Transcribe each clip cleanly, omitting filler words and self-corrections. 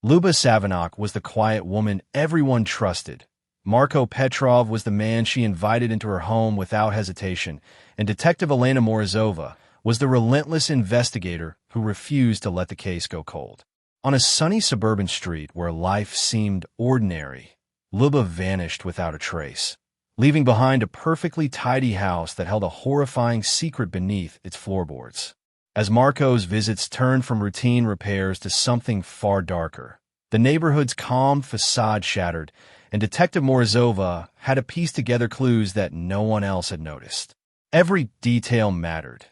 Lyuba Savenok was the quiet woman everyone trusted. Marko Petrov was the man she invited into her home without hesitation, and Detective Elena Morozova was the relentless investigator who refused to let the case go cold. On a sunny suburban street where life seemed ordinary, Lyuba vanished without a trace, leaving behind a perfectly tidy house that held a horrifying secret beneath its floorboards. As Marko's visits turned from routine repairs to something far darker, the neighborhood's calm facade shattered, and Detective Morozova had to piece together clues that no one else had noticed. Every detail mattered.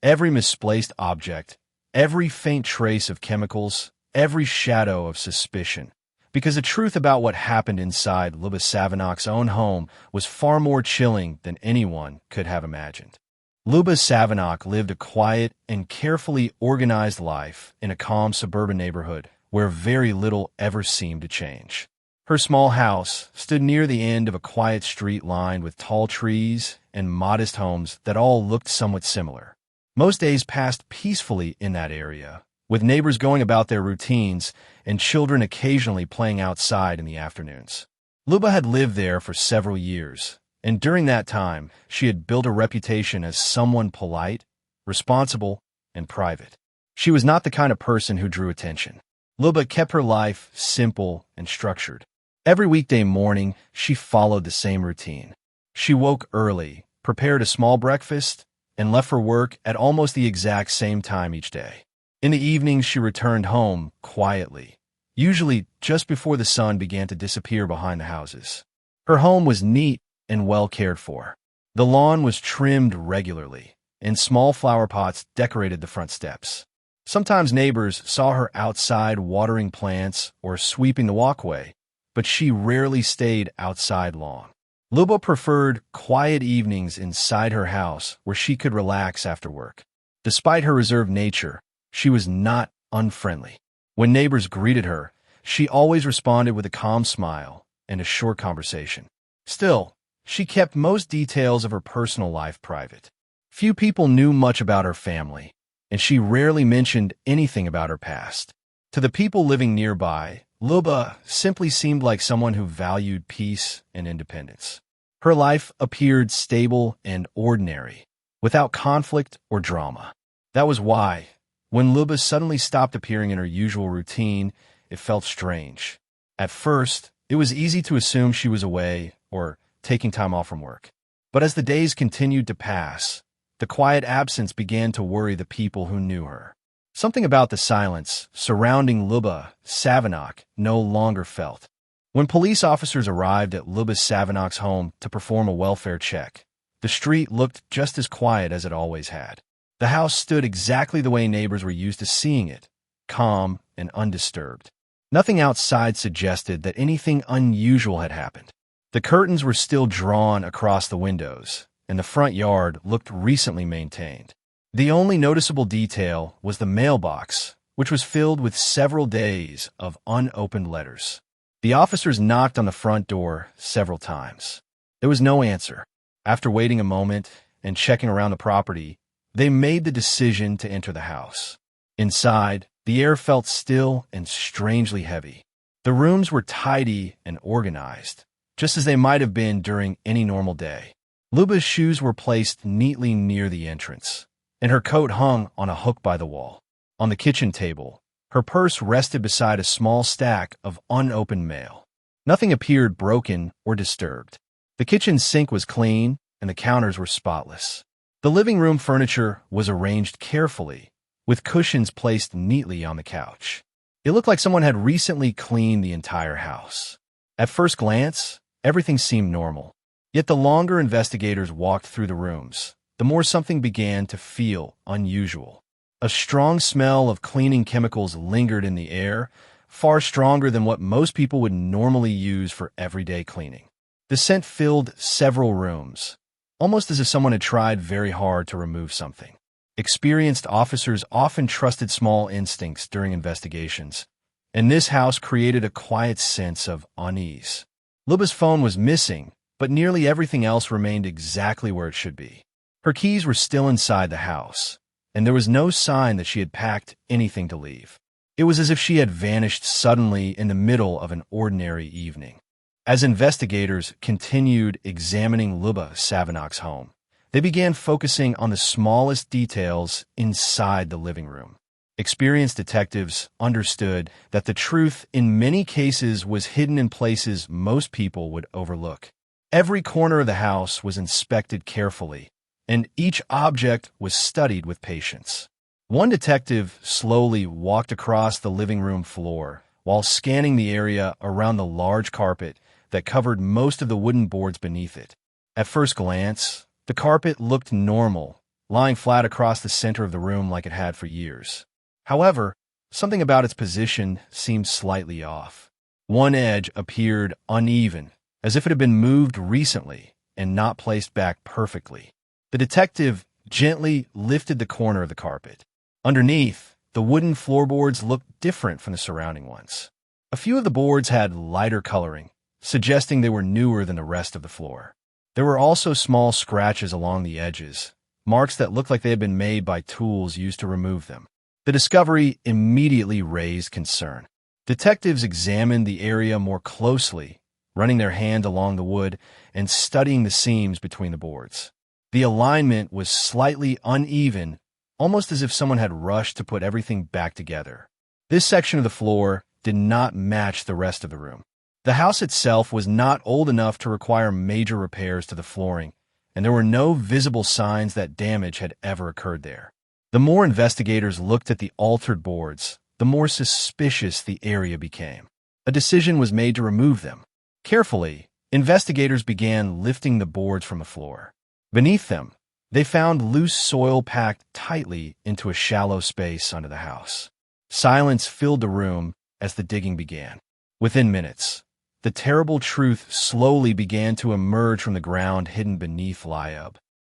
Every misplaced object, every faint trace of chemicals, every shadow of suspicion. Because the truth about what happened inside Lyuba Savenok's own home was far more chilling than anyone could have imagined. Lyuba Savenok lived a quiet and carefully organized life in a calm suburban neighborhood where very little ever seemed to change. Her small house stood near the end of a quiet street lined with tall trees and modest homes that all looked somewhat similar. Most days passed peacefully in that area, with neighbors going about their routines and children occasionally playing outside in the afternoons. Lyuba had lived there for several years, and during that time, she had built a reputation as someone polite, responsible, and private. She was not the kind of person who drew attention. Lyuba kept her life simple and structured. Every weekday morning, she followed the same routine. She woke early, prepared a small breakfast, and left for work at almost the exact same time each day. In the evenings, she returned home quietly, usually just before the sun began to disappear behind the houses. Her home was neat and well cared for. The lawn was trimmed regularly, and small flower pots decorated the front steps. Sometimes neighbors saw her outside watering plants or sweeping the walkway, but she rarely stayed outside long. Lyuba preferred quiet evenings inside her house where she could relax after work. Despite her reserved nature, she was not unfriendly. When neighbors greeted her, she always responded with a calm smile and a short conversation. Still, she kept most details of her personal life private. Few people knew much about her family, and she rarely mentioned anything about her past. To the people living nearby, Lyuba simply seemed like someone who valued peace and independence. Her life appeared stable and ordinary, without conflict or drama. That was why, when Lyuba suddenly stopped appearing in her usual routine, it felt strange. At first, it was easy to assume she was away or taking time off from work. But as the days continued to pass, the quiet absence began to worry the people who knew her. Something about the silence surrounding Lyuba Savenok no longer felt. When police officers arrived at Lyuba Savenok's home to perform a welfare check, the street looked just as quiet as it always had. The house stood exactly the way neighbors were used to seeing it, calm and undisturbed. Nothing outside suggested that anything unusual had happened. The curtains were still drawn across the windows, and the front yard looked recently maintained. The only noticeable detail was the mailbox, which was filled with several days of unopened letters. The officers knocked on the front door several times. There was no answer. After waiting a moment and checking around the property, they made the decision to enter the house. Inside, the air felt still and strangely heavy. The rooms were tidy and organized, just as they might have been during any normal day. Lyuba's shoes were placed neatly near the entrance, and her coat hung on a hook by the wall. On the kitchen table, her purse rested beside a small stack of unopened mail. Nothing appeared broken or disturbed. The kitchen sink was clean, and the counters were spotless. The living room furniture was arranged carefully, with cushions placed neatly on the couch. It looked like someone had recently cleaned the entire house. At first glance, everything seemed normal. Yet the longer investigators walked through the rooms, the more something began to feel unusual. A strong smell of cleaning chemicals lingered in the air, far stronger than what most people would normally use for everyday cleaning. The scent filled several rooms, almost as if someone had tried very hard to remove something. Experienced officers often trusted small instincts during investigations, and this house created a quiet sense of unease. Lyuba's phone was missing, but nearly everything else remained exactly where it should be. Her keys were still inside the house, and there was no sign that she had packed anything to leave. It was as if she had vanished suddenly in the middle of an ordinary evening. As investigators continued examining Lyuba Savenok's home, they began focusing on the smallest details inside the living room. Experienced detectives understood that the truth in many cases was hidden in places most people would overlook. Every corner of the house was inspected carefully, and each object was studied with patience. One detective slowly walked across the living room floor while scanning the area around the large carpet that covered most of the wooden boards beneath it. At first glance, the carpet looked normal, lying flat across the center of the room like it had for years. However, something about its position seemed slightly off. One edge appeared uneven, as if it had been moved recently and not placed back perfectly. The detective gently lifted the corner of the carpet. Underneath, the wooden floorboards looked different from the surrounding ones. A few of the boards had lighter coloring, suggesting they were newer than the rest of the floor. There were also small scratches along the edges, marks that looked like they had been made by tools used to remove them. The discovery immediately raised concern. Detectives examined the area more closely, running their hand along the wood and studying the seams between the boards. The alignment was slightly uneven, almost as if someone had rushed to put everything back together. This section of the floor did not match the rest of the room. The house itself was not old enough to require major repairs to the flooring, and there were no visible signs that damage had ever occurred there. The more investigators looked at the altered boards, the more suspicious the area became. A decision was made to remove them. Carefully, investigators began lifting the boards from the floor. Beneath them, they found loose soil packed tightly into a shallow space under the house. Silence filled the room as the digging began. Within minutes, the terrible truth slowly began to emerge from the ground hidden beneath Lyuba.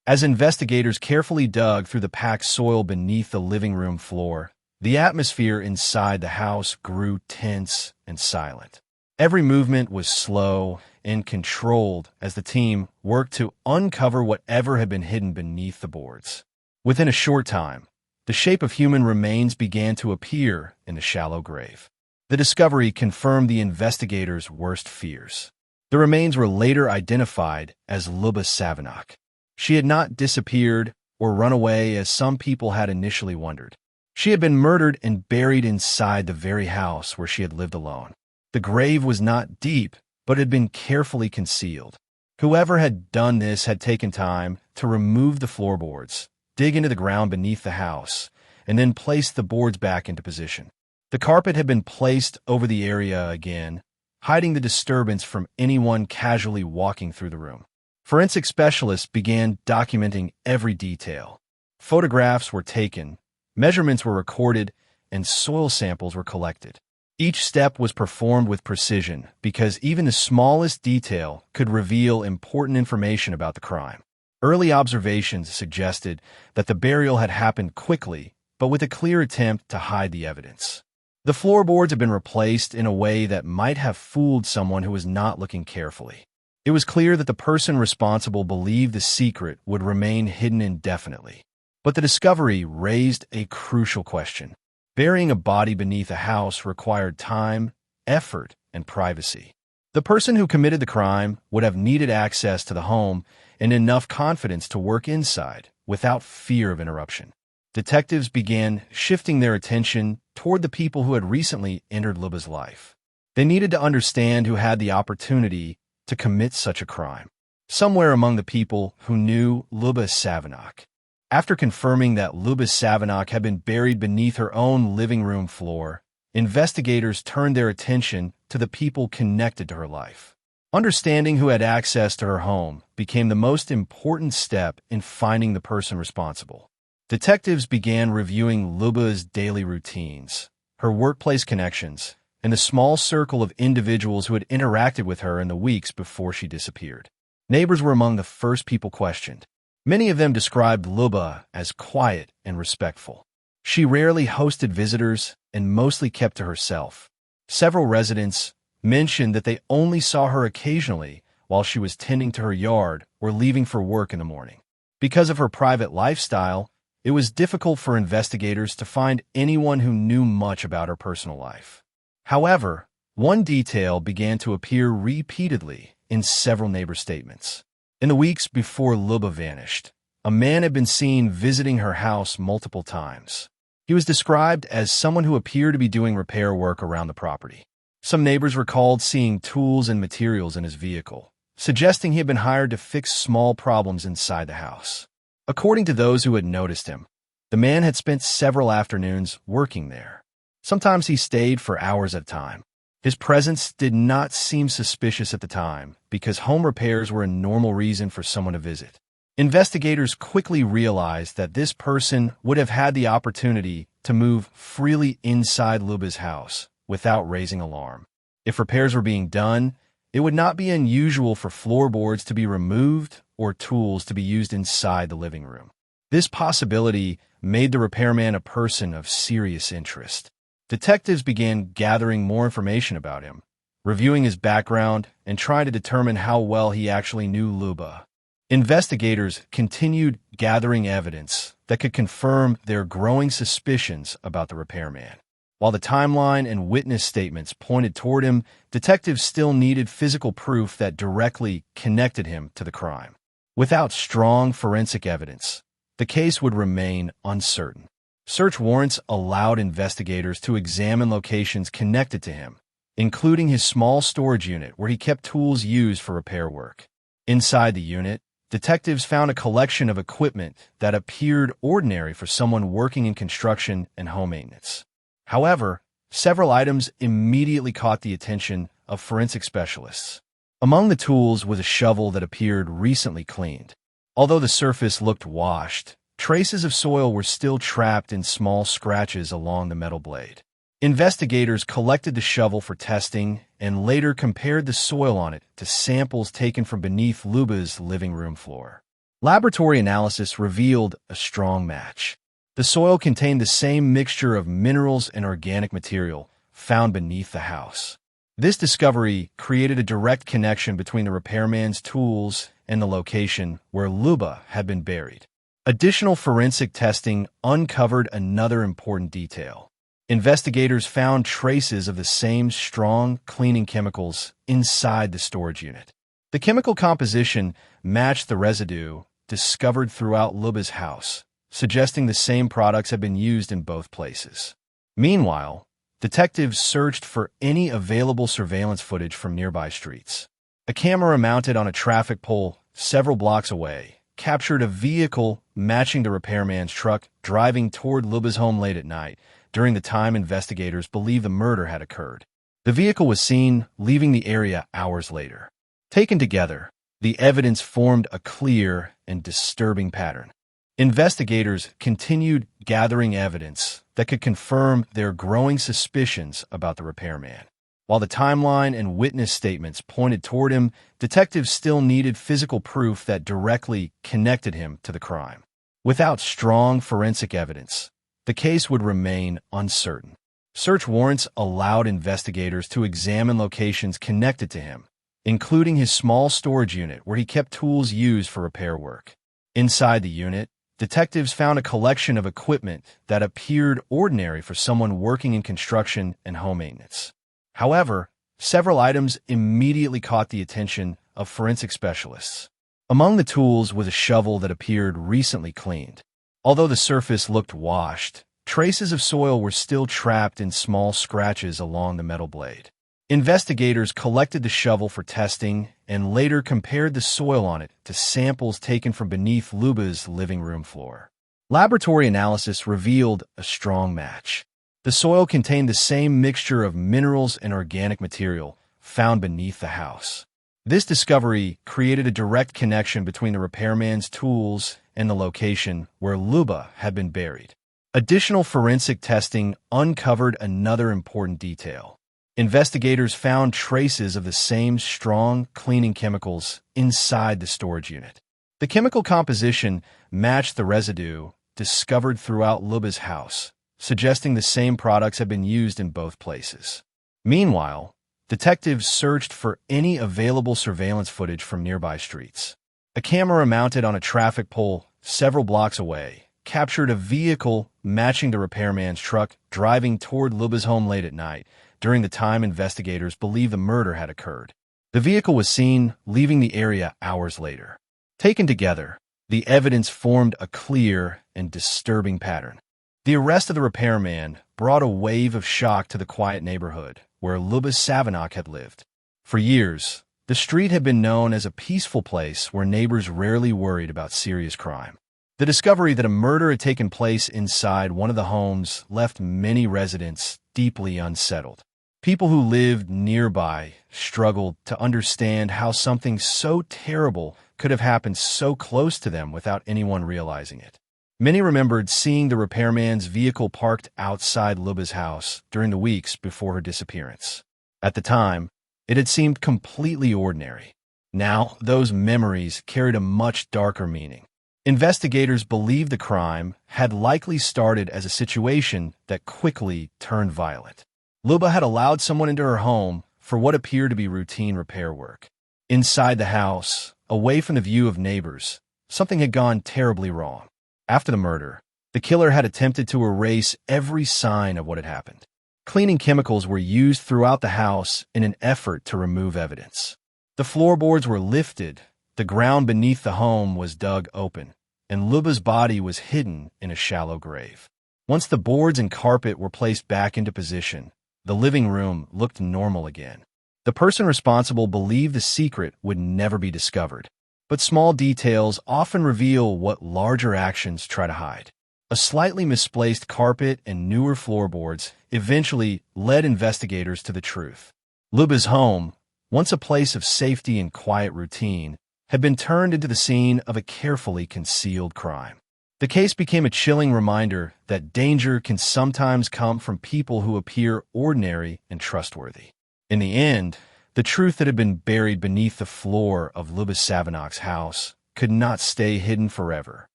As investigators carefully dug through the packed soil beneath the living room floor, the atmosphere inside the house grew tense and silent. Every movement was slow and controlled as the team worked to uncover whatever had been hidden beneath the boards. Within a short time, the shape of human remains began to appear in the shallow grave. The discovery confirmed the investigators' worst fears. The remains were later identified as Lyuba Savenok. She had not disappeared or run away as some people had initially wondered. She had been murdered and buried inside the very house where she had lived alone. The grave was not deep, but had been carefully concealed. Whoever had done this had taken time to remove the floorboards, dig into the ground beneath the house, and then place the boards back into position. The carpet had been placed over the area again, hiding the disturbance from anyone casually walking through the room. Forensic specialists began documenting every detail. Photographs were taken, measurements were recorded, and soil samples were collected. Each step was performed with precision because even the smallest detail could reveal important information about the crime. Early observations suggested that the burial had happened quickly, but with a clear attempt to hide the evidence. The floorboards had been replaced in a way that might have fooled someone who was not looking carefully. It was clear that the person responsible believed the secret would remain hidden indefinitely. But the discovery raised a crucial question. Burying a body beneath a house required time, effort, and privacy. The person who committed the crime would have needed access to the home and enough confidence to work inside without fear of interruption. Detectives began shifting their attention toward the people who had recently entered Lyuba's life. They needed to understand who had the opportunity to commit such a crime. Somewhere among the people who knew Lyuba Savenok. After confirming that Lyuba Savenok had been buried beneath her own living room floor, investigators turned their attention to the people connected to her life. Understanding who had access to her home became the most important step in finding the person responsible. Detectives began reviewing Lyuba's daily routines, her workplace connections, and the small circle of individuals who had interacted with her in the weeks before she disappeared. Neighbors were among the first people questioned. Many of them described Lyuba as quiet and respectful. She rarely hosted visitors and mostly kept to herself. Several residents mentioned that they only saw her occasionally while she was tending to her yard or leaving for work in the morning. Because of her private lifestyle, it was difficult for investigators to find anyone who knew much about her personal life. However, one detail began to appear repeatedly in several neighbor statements. In the weeks before Lyuba vanished, a man had been seen visiting her house multiple times. He was described as someone who appeared to be doing repair work around the property. Some neighbors recalled seeing tools and materials in his vehicle, suggesting he had been hired to fix small problems inside the house. According to those who had noticed him, the man had spent several afternoons working there. Sometimes he stayed for hours at a time. His presence did not seem suspicious at the time because home repairs were a normal reason for someone to visit. Investigators quickly realized that this person would have had the opportunity to move freely inside Lyuba's house without raising alarm. If repairs were being done, it would not be unusual for floorboards to be removed or tools to be used inside the living room. This possibility made the repairman a person of serious interest. Detectives began gathering more information about him, reviewing his background, and trying to determine how well he actually knew Lyuba. Investigators continued gathering evidence that could confirm their growing suspicions about the repairman. While the timeline and witness statements pointed toward him, detectives still needed physical proof that directly connected him to the crime. Without strong forensic evidence, the case would remain uncertain. Search warrants allowed investigators to examine locations connected to him, including his small storage unit where he kept tools used for repair work. Inside the unit, detectives found a collection of equipment that appeared ordinary for someone working in construction and home maintenance. However, several items immediately caught the attention of forensic specialists. Among the tools was a shovel that appeared recently cleaned. Although the surface looked washed, traces of soil were still trapped in small scratches along the metal blade. Investigators collected the shovel for testing and later compared the soil on it to samples taken from beneath Lyuba's living room floor. Laboratory analysis revealed a strong match. The soil contained the same mixture of minerals and organic material found beneath the house. This discovery created a direct connection between the repairman's tools and the location where Lyuba had been buried. Additional forensic testing uncovered another important detail. Investigators found traces of the same strong cleaning chemicals inside the storage unit. The chemical composition matched the residue discovered throughout Lyuba's house, suggesting the same products had been used in both places. Meanwhile, detectives searched for any available surveillance footage from nearby streets. A camera mounted on a traffic pole several blocks away captured a vehicle matching the repairman's truck driving toward Lyuba's home late at night, during the time investigators believe the murder had occurred. The vehicle was seen leaving the area hours later. Taken together, the evidence formed a clear and disturbing pattern. Investigators continued gathering evidence that could confirm their growing suspicions about the repairman. While the timeline and witness statements pointed toward him, detectives still needed physical proof that directly connected him to the crime. Without strong forensic evidence, the case would remain uncertain. Search warrants allowed investigators to examine locations connected to him, including his small storage unit where he kept tools used for repair work. Inside the unit, detectives found a collection of equipment that appeared ordinary for someone working in construction and home maintenance. However, several items immediately caught the attention of forensic specialists. Among the tools was a shovel that appeared recently cleaned. Although the surface looked washed, traces of soil were still trapped in small scratches along the metal blade. Investigators collected the shovel for testing and later compared the soil on it to samples taken from beneath Lyuba's living room floor. Laboratory analysis revealed a strong match. The soil contained the same mixture of minerals and organic material found beneath the house. This discovery created a direct connection between the repairman's tools and the location where Lyuba had been buried. Additional forensic testing uncovered another important detail. Investigators found traces of the same strong cleaning chemicals inside the storage unit. The chemical composition matched the residue discovered throughout Lyuba's house, suggesting the same products had been used in both places. Meanwhile, detectives searched for any available surveillance footage from nearby streets. A camera mounted on a traffic pole several blocks away captured a vehicle matching the repairman's truck driving toward Lyuba's home late at night, during the time investigators believe the murder had occurred. The vehicle was seen leaving the area hours later. Taken together, the evidence formed a clear and disturbing pattern. The arrest of the repairman brought a wave of shock to the quiet neighborhood where Lyuba Savenok had lived. For years, the street had been known as a peaceful place where neighbors rarely worried about serious crime. The discovery that a murder had taken place inside one of the homes left many residents deeply unsettled. People who lived nearby struggled to understand how something so terrible could have happened so close to them without anyone realizing it. Many remembered seeing the repairman's vehicle parked outside Lyuba's house during the weeks before her disappearance. At the time, it had seemed completely ordinary. Now, those memories carried a much darker meaning. Investigators believed the crime had likely started as a situation that quickly turned violent. Lyuba had allowed someone into her home for what appeared to be routine repair work. Inside the house, away from the view of neighbors, something had gone terribly wrong. After the murder, the killer had attempted to erase every sign of what had happened. Cleaning chemicals were used throughout the house in an effort to remove evidence. The floorboards were lifted, the ground beneath the home was dug open, and Lyuba's body was hidden in a shallow grave. Once the boards and carpet were placed back into position, the living room looked normal again. The person responsible believed the secret would never be discovered, but small details often reveal what larger actions try to hide. A slightly misplaced carpet and newer floorboards eventually led investigators to the truth. Lyuba's home, once a place of safety and quiet routine, had been turned into the scene of a carefully concealed crime. The case became a chilling reminder that danger can sometimes come from people who appear ordinary and trustworthy. In the end, the truth that had been buried beneath the floor of Lyuba Savenok's house could not stay hidden forever.